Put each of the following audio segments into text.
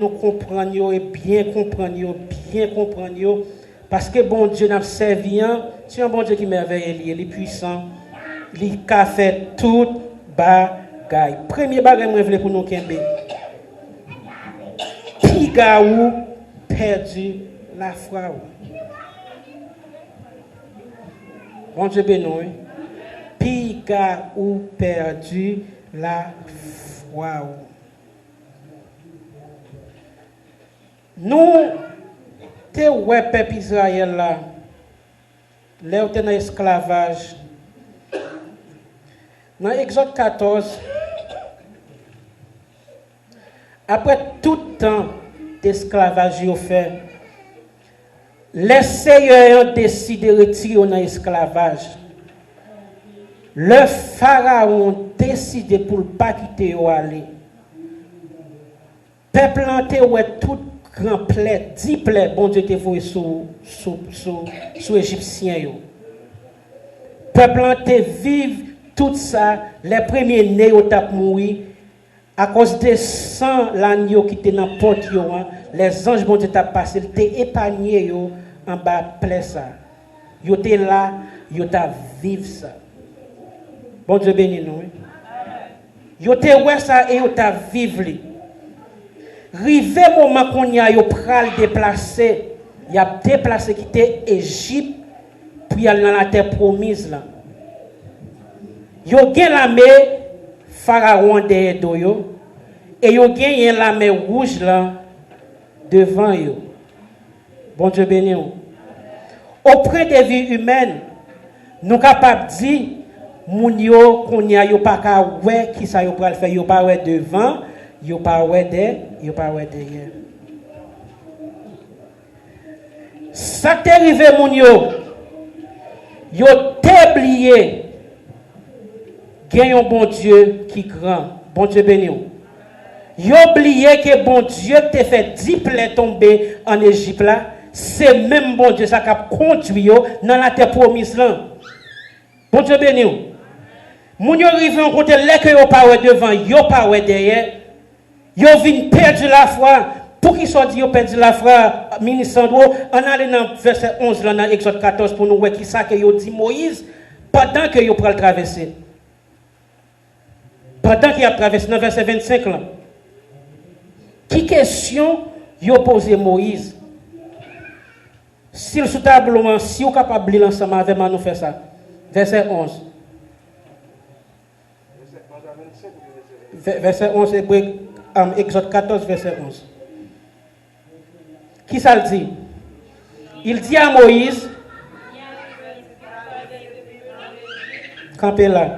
nous comprenions et bien comprenions, parce que bon Dieu n'a servi, c'est un bon Dieu qui merveille, il est puissant, il a fait tout bagaille. Premier bagaille, je voulais pour nous kembe. Piga ou perdu la foi. Bon Dieu béni. Piga ou perdu la foi. Nous, te ouais peuple Israël là, là où t'es dans l'esclavage. Dans Exode 14, après tout temps d'esclavage qu'ils ont fait, les seigneurs ont décidé de retirer dans l'esclavage. Le pharaon a décidé pour ne pas quitter ou aller. Peuple entier ouais tout grand plaie, 10 plaies, bon Dieu te voyé sous Égyptiens. Peuple entier vive tout ça, les premiers nés ont mouru à cause des sang l'agneau qui était dans la porte, les anges bon Dieu t'a passé, ils t'ont épargné en bas plaie ça. Ils étaient là, ils t'a vivre ça. Bon Dieu béni nous. Ils étaient ouais ça et ils t'a vivre. Rivé moment qu'on y a yo pral déplacé, il a déplacé quitter Égypte puis aller dans la terre promise là. Yo gen l'armée pharaon derrière yo et yo gen l'armée rouge là devant yo. Bon Dieu béni. Auprès des vies humaines, nous capable dire moun yo qu'on y a yo pas ka ouais qui ça yo pral faire yo pas ouais devant. Yo pas ouais derrière. Ça t'est arrivé moun yo t'oublié gen un bon Dieu qui grand, bon Dieu béni. Yo oublié que bon Dieu t'a fait 10 plaies tomber en Égypte là, c'est même bon Dieu ça qui a conduit yo dans la terre promise là. Bon Dieu béni. Moun yo arrivé en côté là que yo pas ouais devant, yo pas ouais derrière. Yo vinn perdre la foi. Pour qu'ils soient dit yo perdu la foi, ministre Sandro, on allait dans verset 11 là dans Exode 14 pour nous voir qui ça que yo dit Moïse pendant que yo pral traverser. Pendant qu'il a traversé dans verset 25 là. Qui question yo posé Moïse? Si le soutablement si vous capable de ensemble avec moi nous faire ça. Verset 11. Verset 11 et Exode 14, verset 11. Qui ça le dit? Il dit à Moïse, campez là.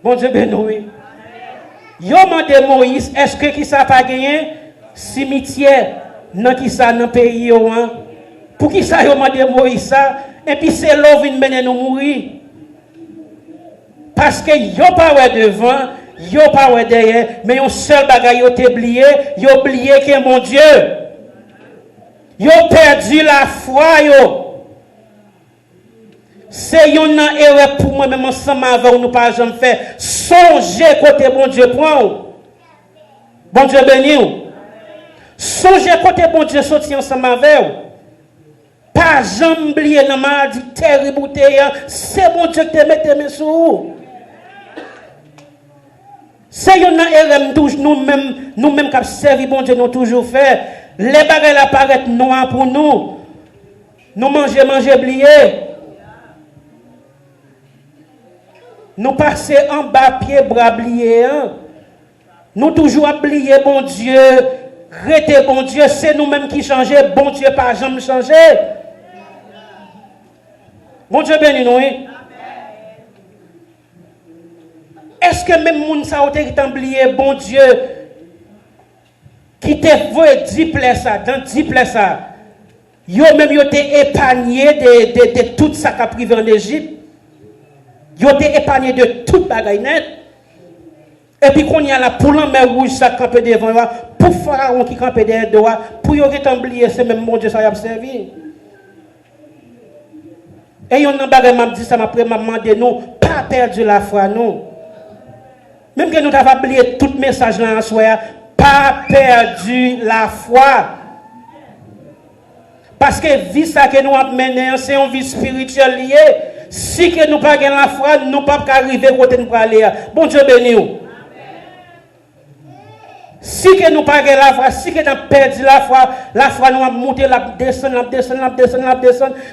Bon Dieu béni. Yo demandé Moïse, est-ce que qui ça pas gagné cimetière dans qui ça dans pays yo hein? Pour qui ça yo demandé Moïse ça et puis c'est l'eau vient mener nous mourir. Parce que yo pas ouais devant, yo pas ouais derrière, mais un seul bagaille yo t'oublié, yo oublié que mon Dieu. Yo perdu la foi yo. C'est une erreur pour moi même ensemble avec nous pas jamais faire. Songez côté bon Dieu prend. Bon Dieu béni. Songez côté bon Dieu sorti ensemble avec vous. Pas jamais oublier dans maladie terrible c'est bon Dieu qui te mette mes sous. C'est une erreur nous-mêmes qui servi bon Dieu nous toujours fait. Les bagages apparaissent noirs pour nous. Nous manger oublier. Nous passer en bas pied bras oublier. Nous toujours oublier bon Dieu. Rester bon Dieu, c'est nous-mêmes qui changeons. Bon Dieu pas jamais changer. Bon Dieu béni nous. Est-ce que même moun sa ote qui t'oublié bon Dieu qui te veut 10 plaies ça dans 10 plaies ça yo même yo te épargné de tout ça qu'a privé en Égypte yo te épargné de toute bagaille net et puis qu'on y a la pour la mer rouge ça camper devant pour pharaon qui camper derrière toi pour yo qui t'oublié c'est même mon Dieu ça y a servi et yon nan bagaille m'a dit ça m'a demandé nous pas perdre la foi non. Même que nous avons oublié tout message là en soi, pas perdu la foi. Parce que vie ça que nous avons mené, c'est une vie spirituelle liée. Si que nous pas la foi, nous ne pouvons pas arriver où nous aller. Bon Dieu béni nous. Si que nous pas la foi, si que nous avons perdu la foi nous a monté, la descendre.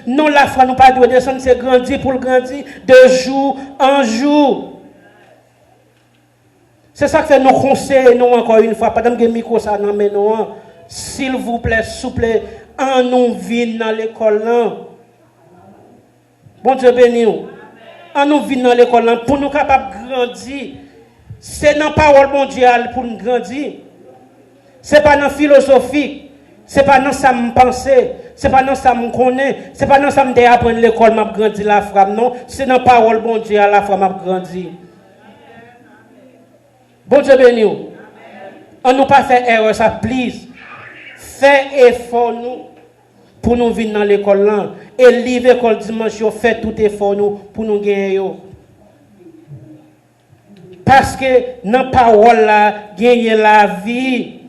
Non, la foi nous pas doit descendre, c'est grandir pour grandir de jour en jour. C'est ça que fait nos conseils, nous encore une fois, pendant que micro ça non mais non, s'il vous plaît, s'il vous plaît, en nous vient dans l'école là. Bon Dieu béni nous. En nous vient dans l'école là pour nous capables de grandir. C'est dans la parole mondiale pour nous grandir. C'est pas dans la philosophie. C'est pas dans ça me penser. C'est pas dans ça me connaître. C'est pas dans ça me apprendre l'école m'a grandir la foi. Non, c'est dans la parole mondiale la foi m'a grandir. Bon Dieu béni nous. On nous pas fait erreur ça, please. Fais effort nous pour nous venir dans l'école là. Et livre l'école dimanche, fait tout effort nous pour nous gagner. Parce que dans la parole là, gagner la vie.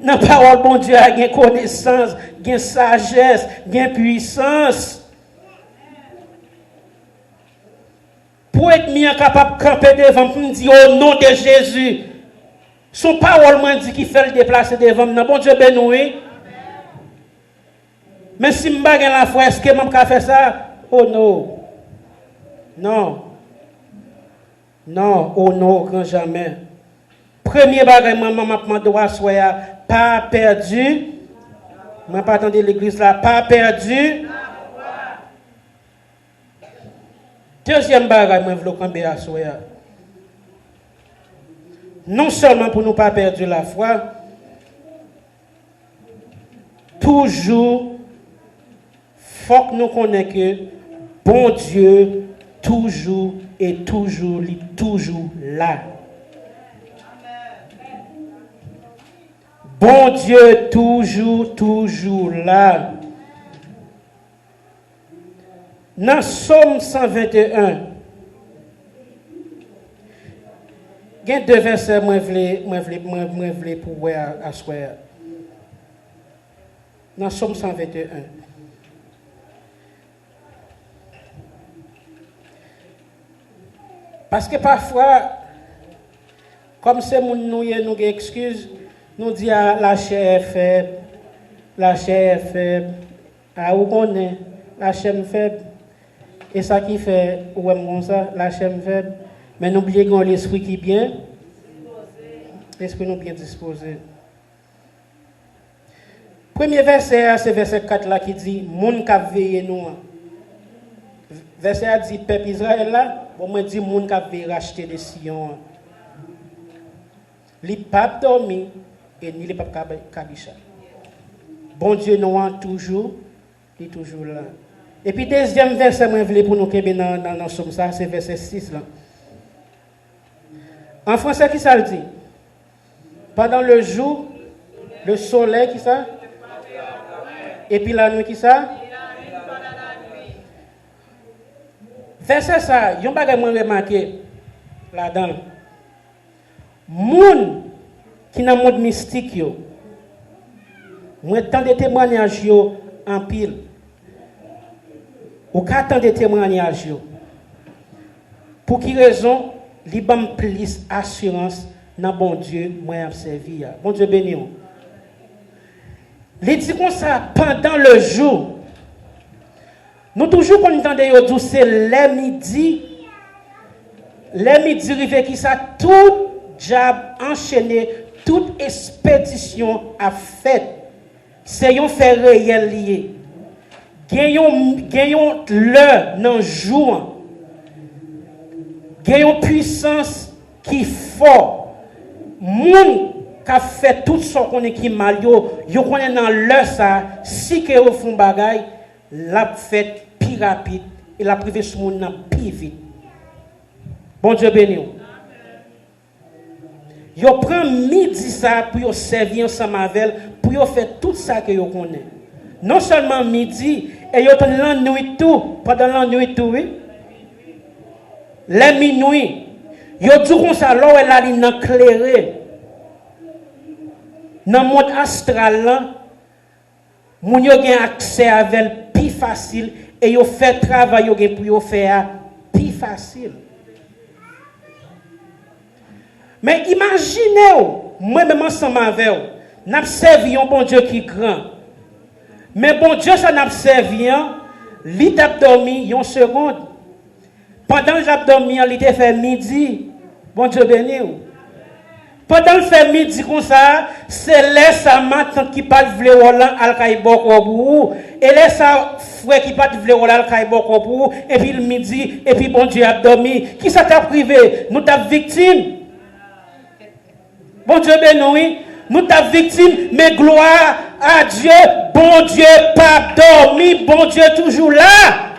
Dans la parole, bon Dieu, il y a connaissance, il y a sagesse, il y a puissance. Pour être mis capable de camper devant, pour me dire au nom de Jésus, son parole m'a dit qu'il fait le déplacer devant. Bon Dieu, ben oui. Mais si je ne pas la foi, est-ce que je peux faire ça? Oh non. Non. Non, oh non, grand jamais. Premier bagage, maman m'a demandé à soya, pas perdu. Je pas attendu l'église là, pas perdu. Deuxième bagage, je veux camber à soya. Non seulement pour nous pas perdre la foi, toujours, faut que nous connaissions que bon Dieu, toujours et toujours, il est toujours là. Bon Dieu, toujours là. Dans Somme 121, il y a deux versets que je voulais pour voir à soir. Dans Somme 121. Parce que parfois, comme c'est nous avons des excuses, nous disons la chair est faible, la chair est faible. Ah, où on est, la chair est faible. Et ça qui fait, où est comme ça, la chair est faible. Mais n'oubliez qu'on l'esprit qui est bien. L'esprit nous bien disposé. Premier verset, c'est verset 4 là qui dit, moun ka veillé nous. Verset a dit, peuple Israël là, bon, moi dit, moun ka veillé racheter des Sion. Li pas dormi et ni li pas kabisha. Bon Dieu nous a toujours, il est toujours là. Et puis deuxième verset, moi je voulais pour nous kembe dans Somme ça, c'est verset 6 là. En français, qui ça le dit? Pendant le jour, le soleil, qui ça? Et puis la nuit, qui ça? Verset ça, il y a un bagage que je remarqué là-dedans. Moun qui dans le monde mystique, moi tant de témoignages en pile. Ou tant de témoignages. Pour qui raison? Li bam plus assurance dans bon Dieu moi a servi. Bon Dieu béni. Il dit comme ça pendant le jour. Nous toujours qu'on entendait yo dire c'est les midi rivé qui ça tout job enchaîné, toute expédition a fait. C'est un fait réel lié. Gagnons l'heure dans jour. Il y a une puissance qui est forte. Moun qui a fait tout ce qu'on est qui mal, yo connaît dans l'heure ça, si que vous font bagay, l'a fait plus rapide et la privé sur moun plus vite. Bon Dieu béni. Yo prend midi ça pour yo servir ensemble avec, pour yo faire tout ça que yo connaît. Non seulement midi, et yo ten la nuit tout, pendant la nuit tout, oui. Les minuit, Yo dit comme ça, là, elle a ligne clairée. Dans le monde astral, là, moun yo gen accès avec plus facile et yo fait travail yo gen pour yo faire plus facile. Mais imaginez, moi-même ensemble avec vous, n'a servi un bon Dieu qui est grand. Mais bon Dieu, ça n'a servi, il a dormi une seconde. Pendant que j'ai dormi, il a fait midi. Bon Dieu béni. Pendant le fait midi comme ça, c'est laisse sa matin qui pas vle Roland al kaiboko et laisse sa frère qui pas vle Roland al kaiboko et puis le midi et puis bon Dieu a dormi. Qui ça t'a privé? Nous t'a victime. Bon Dieu béni, nous t'a victime, mais gloire à Dieu. Bon Dieu pas dormi, bon Dieu toujours là.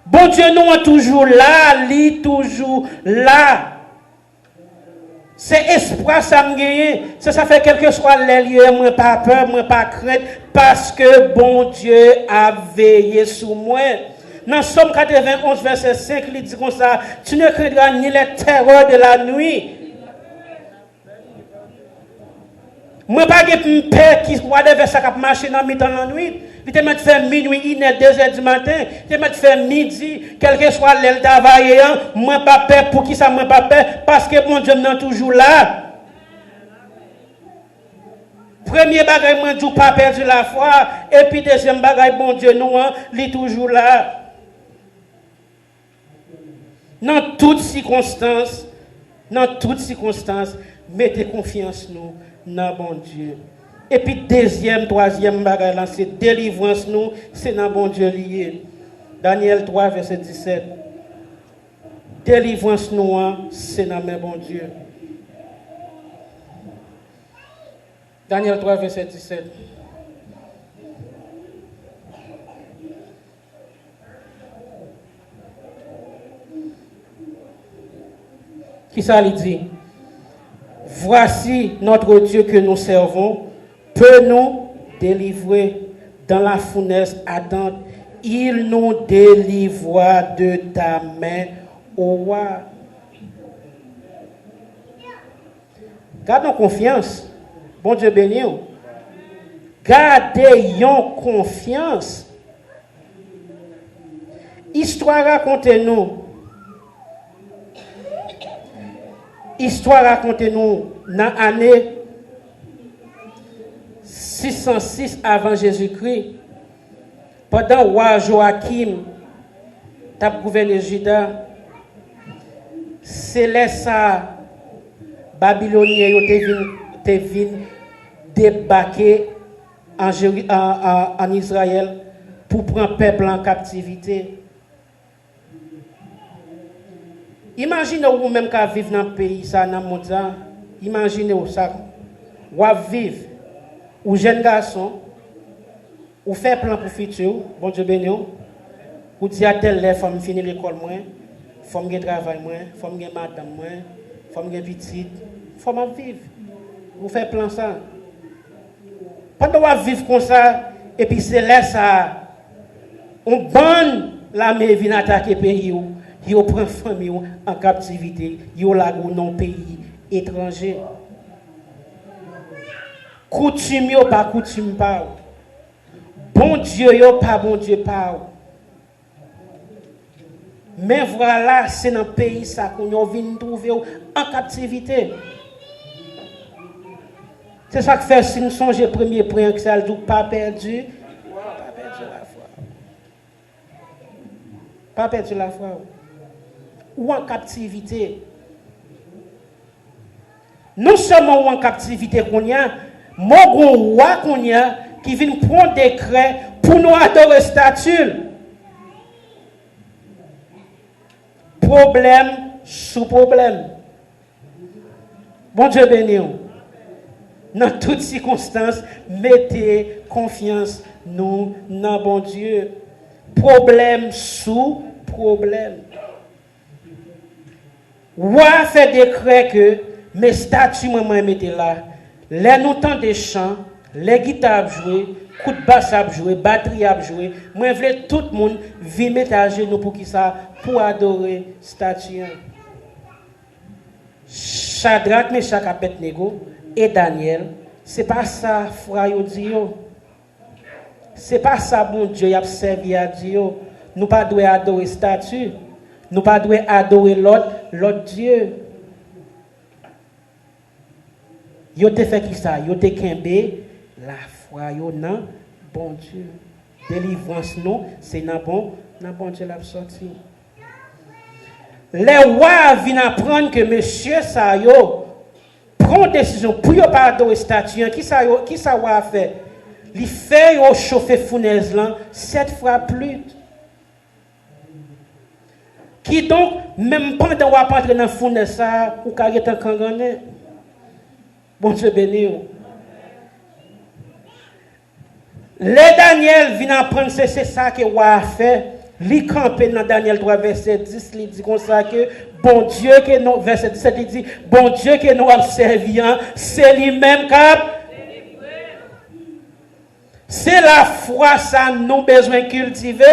Bon Dieu nous est toujours là, lui toujours là. C'est espoir ça me gagne. Ça fait quel que soit les lieux, moi pas peur, moi pas crainte, parce que bon Dieu a veillé sur moi. Dans Somme 91, verset 5, il dit comme ça, tu ne craindras ni les terreurs de la nuit. Moi pas de peur qui soit des versets qui marcher dans mi-temps la nuit. Il te met faire minuit, 1h, 2h du matin. Il te met faire midi, quel que soit l'heure travail. Moi pas peur pour qui ça moi pas peur parce que mon Dieu m'en toujours là. Premier bagage moi dis pas perdu la foi et puis deuxième bagage bon Dieu nous il est toujours là. Dans toutes circonstances, mettez confiance nous dans bon Dieu. Et puis deuxième, troisième bagage là, c'est délivrance nous, c'est dans bon Dieu lié. Daniel 3 verset 17. Délivrance nous, c'est dans mon bon Dieu. Daniel 3 verset 17. Qui ça lui dit? Voici notre Dieu que nous servons peut nous délivrer dans la fournaise ardente. Il nous délivra de ta main, ô roi. Gardons confiance. Bon Dieu béni. Gardons confiance. Histoire racontez-nous. Histoire racontez-nous dans l'année 606 avant Jésus-Christ, pendant roi Joachim t'a gouverné Juda, c'est là ça Babyloniens te vin débarquer en Israël pour prendre le peuple en captivité. Imaginez vous-même qui vivez dans le pays, ça, dans le monde, imaginez ça, vous vivez, ou jeune garçon, ou fait plan pour le futur, bon Dieu béni, ou dit à tel lèvre, faut finir l'école, faut me travail, faut me madame, faut me petite, faut me vivre. Vous faites plan ça. Pendant que vous vivez comme ça, et puis c'est là ça, on banne l'armée vient attaquer le pays. Yo prend famille en captivité, yo la dans pays étranger. Coutume yo pas coutume pas. Bon Dieu yo pas bon Dieu pas. Mais voilà, c'est dans pays ça qu'on vient trouver en captivité. C'est ça que fait si nous songeons premier point que ça dit pas perdu la foi. Pas perdu la foi. Ou en captivité. Non seulement ou en captivité qu'on y a, mon roi qu'on y a, qui vient prendre décret pour nous adorer statue. Problème sous problème. Bon Dieu béni. Dans toutes circonstances, mettez confiance nous dans bon Dieu. Problème sous problème. Roi fait décret que mes statues, moi, mettez là. Les nous temps des chants, les guitares jouées, coup de basse a joué, batterie a joué. Moi, je veux tout le monde vient mettre à genoux pour qui ça, pour adorer statue. Shadrach, Meshach, Abednego et Daniel, c'est pas ça, frère, yo dit yo. C'est pas ça, bon Dieu, a servi à Dieu. Nous pas devons adorer statue. Nous pas devons adorer l'autre Dieu. Yo te fait qui ça? Yo te kembe la foi yo nan bon Dieu. Délivrance non, c'est nan bon Dieu l'a sorti. Les rois viennent apprendre que monsieur ça yo prend décision pour yo pas adorer statue. Qui ça va faire? Il fait yo chauffer fournaise là 7 fois plus. Qui donc même pendant ou pas entrer dans fournaise ça ou ka rete kangane. Bon Dieu béni. Les Daniel vient apprendre c'est ça que roi a fait. Li camper dans Daniel 3 verset 10, il dit comme ça que bon Dieu que nous verset 17 il dit bon Dieu que nous observions, c'est lui-même cap. C'est la foi ça nous besoin cultiver.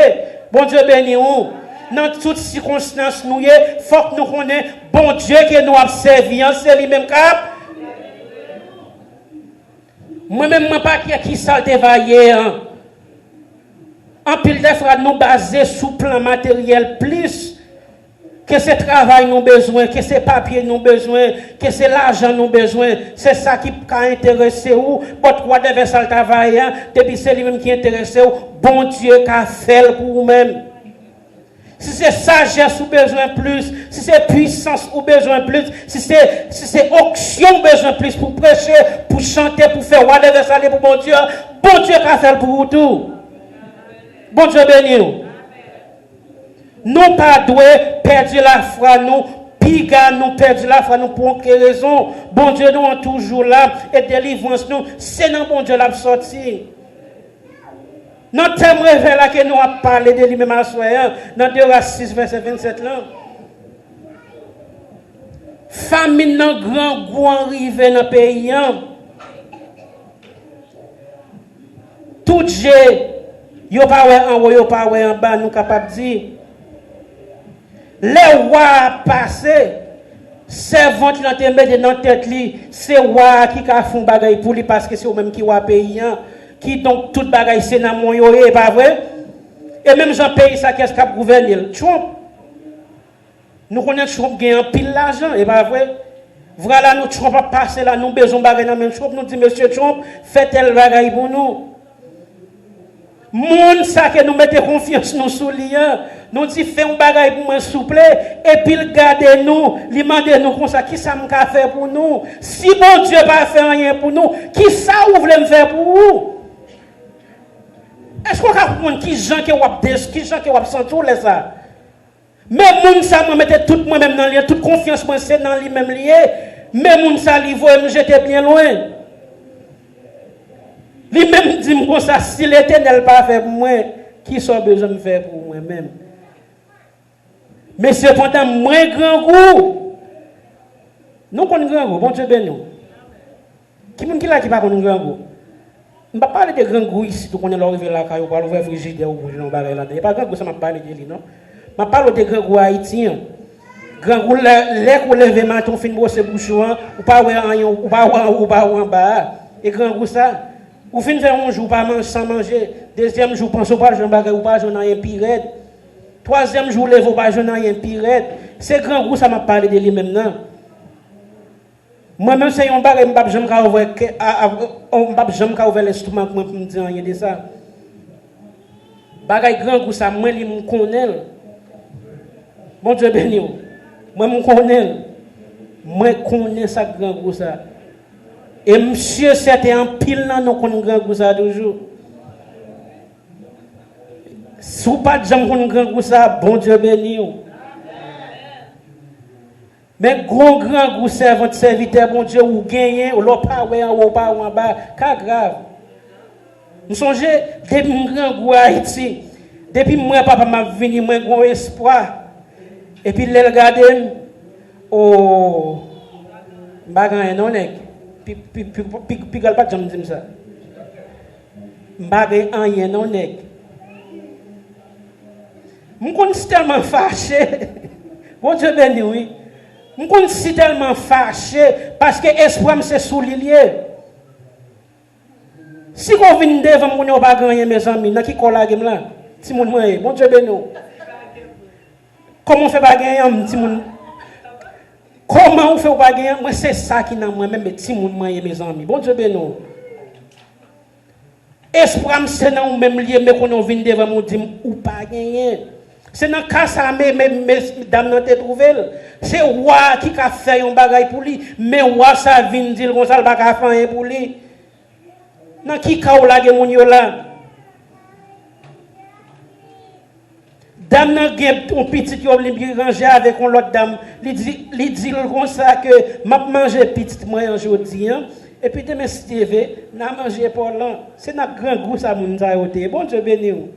Bon Dieu béni nous. Dans toutes circonstances nous faut que nous connaissions bon Dieu que nous observions, c'est lui-même cap. Moi-même, je ne sais pas qui ça te vaillé. En pile de fois, nous baser sur plan matériel plus que ce travail nous besoin, que ce papier nous besoin, que c'est l'argent nous besoin. C'est ça qui a intéressé ou. Votre roi devait ça le travail. Depuis c'est lui-même qui intéresse ou. Bon Dieu qui a fait pour vous-même. Si c'est sagesse ou besoin plus, si c'est puissance ou besoin plus, si c'est onction ou besoin plus pour prêcher, pour chanter, pour faire whatever ça pour bon Dieu qui a fait pour vous tout. Bon Dieu béni. Nous pas doués perdre la foi, nous piga nous perdre la foi, nous pour quelle raison? Bon Dieu nous est toujours là et délivrance nous, c'est dans bon Dieu l'a sorti. Notre thème révèle là que nous avons parlé de lui-même à soi, dans 2 6, verset 27 là. Famine dans grand goût arrivé dans le pays. Tout Dieu, yo pas en haut, yo pas en bas, nous capable de dire. Les rois passés, servant qui ont mis dans la tête, c'est roi qui a fait un bagage pour lui parce que c'est eux même qui ont payé. Qui donc tout bagage c'est dans mon yo et pas vrai et même Jean pays ça qu'est-ce qu'a gouverné Trump nous connaissons Trump gagne pile l'argent et pas vrai voilà nous Trump a passé là nous besoin bagage dans même Trump nous dit monsieur Trump fait tel bagage pour nous monde ça que nous mettons confiance nous sous lien nous dit fait un bagage pour moi souple et puis regardez nous lui demander nous comme ça qui ça m'a fait pour nous si bon Dieu pas fait rien pour nous qui ça vous voulez me faire pour vous. Est-ce qu'on a compris qui gens qui ont senti les ça? Mais moun ça me mettait tout moi-même dans lié, toute confiance moi c'est dans lui même lié. Mais moun ça li voit me j'étais bien loin. Lui même dit comme ça si l'Éternel pas fait pour moi, qui soit besoin de faire pour moi-même. Mais cependant moins grand goût. Nous connaissons grand goût, bon Dieu béni. Qui moun qui là qui pas connaît grand goût? Je ne vais pas parler de grands goûts ici, donc on est arrivé là, on va ouvrir le frigidaire ou bouger dans le bagage là. Il n'y a pas de grand goût, ça m'a parlé de lui, non? Je parle de grands goûts haïtiens. Grand goût, les qu'on lève matin, on fait une brosse bouchon, ou pas en bas. Et grand goût ça, ou fin faire un jour, pas manger sans manger. Deuxième jour, pense pas, je ne ou pas, je n'ai rien pire. Troisième jour, lève pas, je n'ai rien pire. C'est grand goût, ça m'a parlé de lui maintenant. Moi-même, c'est un bagage, je ne vais pas ouvrir l'estomac pour me dire rien de ça. Bagage grand goût, ça, moi, je me connais. Bon Dieu béni. Moi, je me connais. Moi, je connais ça, grand goût, ça. Et monsieur, c'était un pile, là, nous connaissons grand goût, ça, toujours. Si vous n'avez pas de grand goût, ça, bon Dieu béni. Mais grand goût servant serviteur bon Dieu ou gagner ou l'autre pas en haut pas en bas cas grave. Nous songez depuis grand goût Haïti depuis moi papa m'a venu moi grand espoir et puis les regarder oh bagan non nek puis pas jamais dire ça. M'bagay rien non nèg. Je suis tellement fâché. Bon Dieu béni, oui. Je suis tellement fâché parce que l'espoir c'est sous l'ilier. Si vous venez devant moi, vous pas gagner mes amis, qui colle la game là? Si mon moi, bon Dieu béni. Comment on fait pas gagner si mon comment on fait pas gagner? Moi c'est ça qui n'a moi même si mon moi mes amis. Bon Dieu béni. Espoir c'est non même lié mais qu'on vient devant moi dit ou pas gagner. C'est dans le cas ça, mesdames, nous te trouvé. C'est roi qui a fait un bagage pour lui. Mais roi ça vient dire qu'on ça va faire pour lui. Dans qui cas la gen moun yo là. Dame nan gen un petit yo li ranger avec une autre dame. Li dit comme ça que m'a manger petit moi aujourd'hui hein. Et puis demain Steve n'a manger pour là. C'est notre grand goût ça moun ça yote. Bon Dieu béni ou.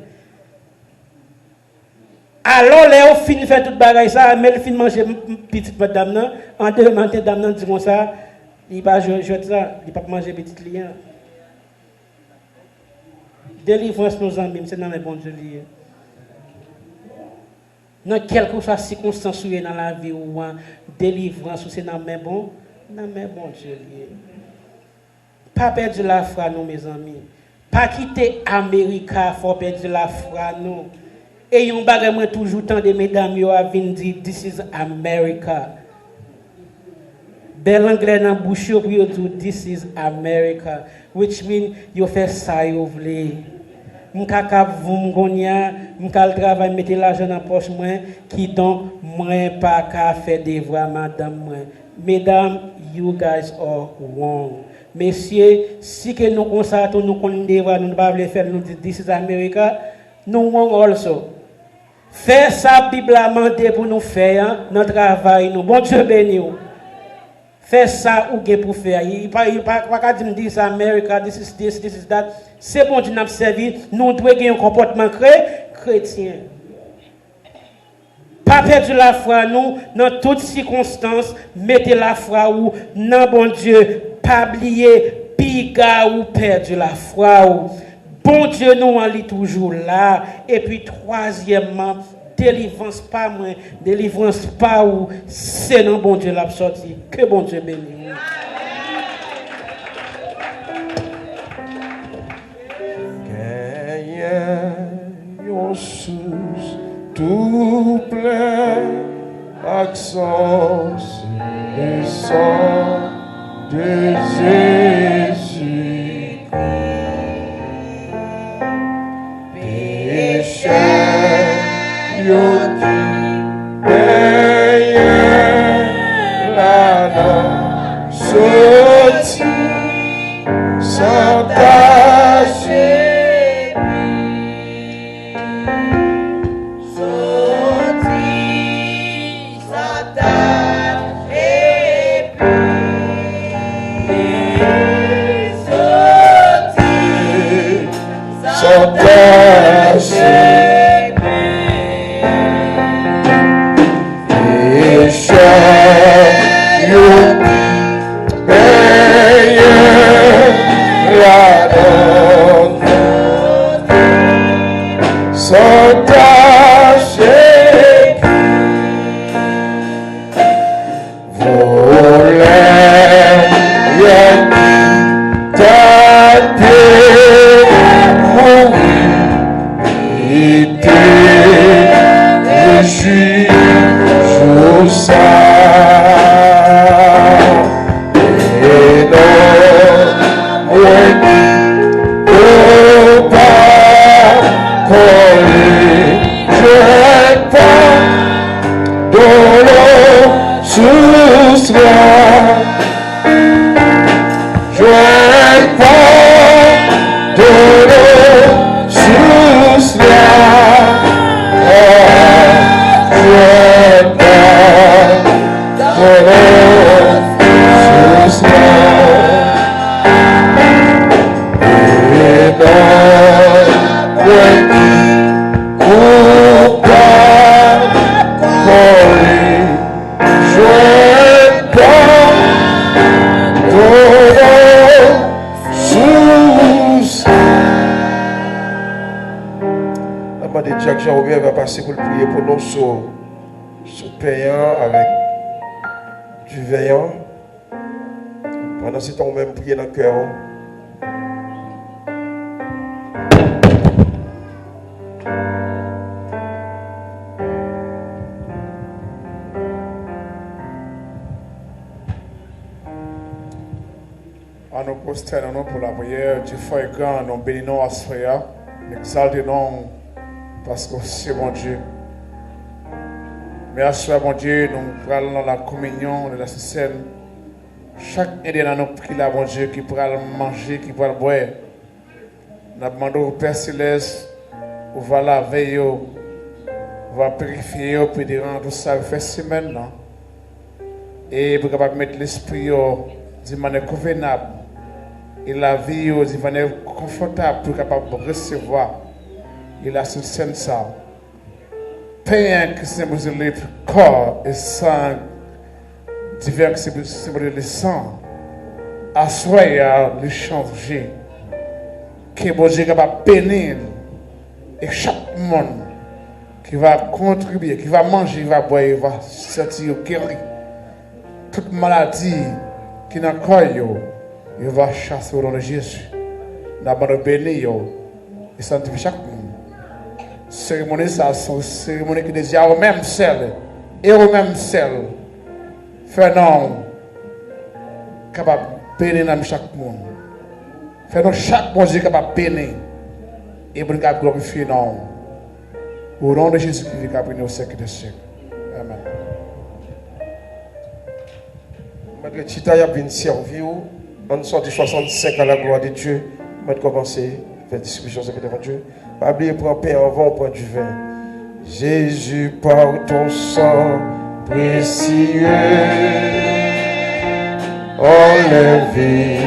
Alors, Léo fin fait toute bagaille ça, mais il fin manger petite madame nan, en deux dame nan dit comme ça, il pas jouer ça, il pas manger petite lien. Délivrance nos amis, c'est dans les bons Dieu lié. Dans quelque soit circonstance où dans la vie ou délivrance c'est dans mes bons Dieu lié. Pas perdre la foi nous mes amis. Pas quitter Amérique, faut perdre la foi nous. Et yon bagay toujours tant de mesdames yo a vinn dire this is America. Bel anglais dans bouche yo pour yo dire this is America, which mean yo fait ça yo vle. M'ka k'ap voum gonya, m'ka le travail mettre l'argent dans poche moi qui donc moi pas ka faire devoir madame moi. Mesdames, you guys are wrong. Messieurs, si que nous consacrons nous connaissons devoir nous pas le faire nous dire this is America, nous wrong also. Faire ça, Bible a demandé pour nous faire notre travail. Nous, bon Dieu béni. Faire ça ou bien pour faire. Il pas dire ça, America, this is that. C'est bon Dieu nous servi. Nous devons avoir un comportement chrétien. Pas perdre la foi, nous, dans toutes circonstances, mettez la foi ou, non, bon Dieu, pas oublier, piga ou perdre la foi ou. Bon Dieu, nous en lit toujours là. Et puis, troisièmement, délivrance pas moi, délivrance pas où, c'est non bon Dieu l'a sorti. Que bon Dieu bénisse. Yon sous tout plein accent et sang de Jésus. Péché, yon paye la non sorti sans tâcher. Jean-Robert va passer pour le prier pour nous sur payant avec du veillant. Pendant ce temps, on même prier dans le cœur. Nous prosternons pour la prière. Dieu fait grand, nous bénissons à ce frère. Nous exaltons parce que c'est mon Dieu. Merci à mon Dieu, nous prenons dans la communion de la scène. Chaque indien nous prie là, mon Dieu, qui pourra manger, qui pourra boire. Nous demandons au Père Céleste, où va laver, où va purifier, puis de rendre tout ça, faire semaine là. Et pour capable mettre l'esprit de manière convenable. Et la vie de manière confortable pour capable recevoir. Il a cette scène ça. Pain qui symbolise le corps et sang, divers qui symbolise le sang, assoyez le changer. Que bon Dieu est capable de bénir et chaque monde qui va contribuer, qui va manger, qui va boire, qui va sortir guéri. Toute maladie qui n'a pas il va chasser au nom de Jésus. Nous avons béni et sanctifier chaque monde. Cérémonie, ça, c'est une cérémonie qui désire au même sel et au même sel. Fais-nous capable de bénir dans chaque monde. Fais-nous chaque monde capable de bénir et pour nous glorifier nous. Au nom de Jésus qui vit capable au siècle des siècles. Amen. Malgré Chita, il y a bien servi. On sort du 65 à la gloire de Dieu. On va commencer à faire distribution devant Dieu. Pas oublier prendre pain avant, on prend du vin. Jésus, par ton sang précieux, enlevez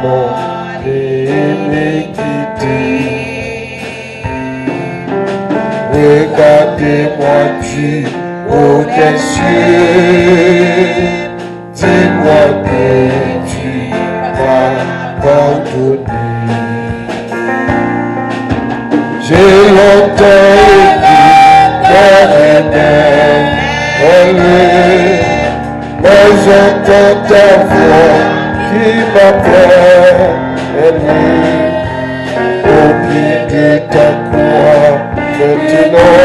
mon iniquité. Regardez-moi du haut des cieux, dis-moi que tu m'as pardonné. J'ai longtemps été éternel, mais j'entends ta voix qui m'appelle, au pied de ta croix, maintenant,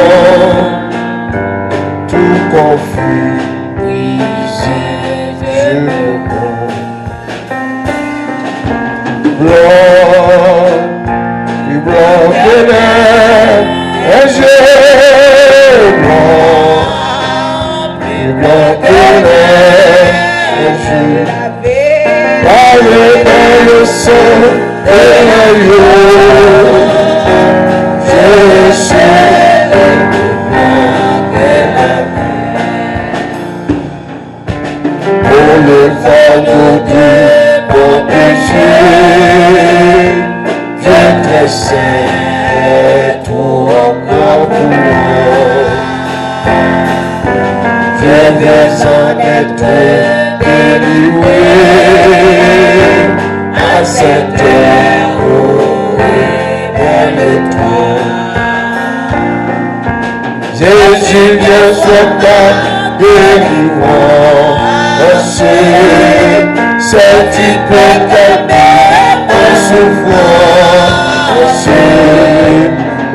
tout confus, ici, je me rends. Blanc, plus blanc que neige, et je blanc, plus blanc que neige, et je pavé dans le sang de l'agneau, je suis le plus blanc que la neige. Pour le fardeau de mon péché, Dieu très saint, tout encore pour moi. Dieu des en être délivré à cette terre et toi. Jésus vient sur ta délivrance, c'est du péché en souffrance,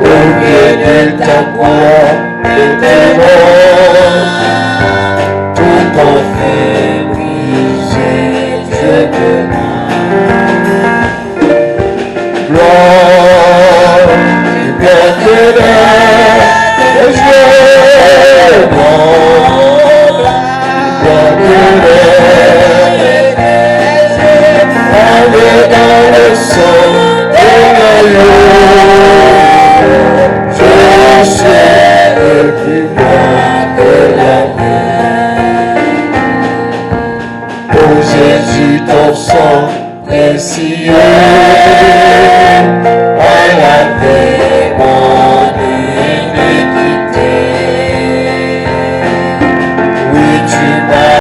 au pied de ta croix éternelle, tout confus, brisé, je te gloire, et bien que l'air, et je gloire, bien que l'air, avec dans le sang de l'agneau, je suis le plus blanc de la neige. Oh Jésus, ton sang précieux,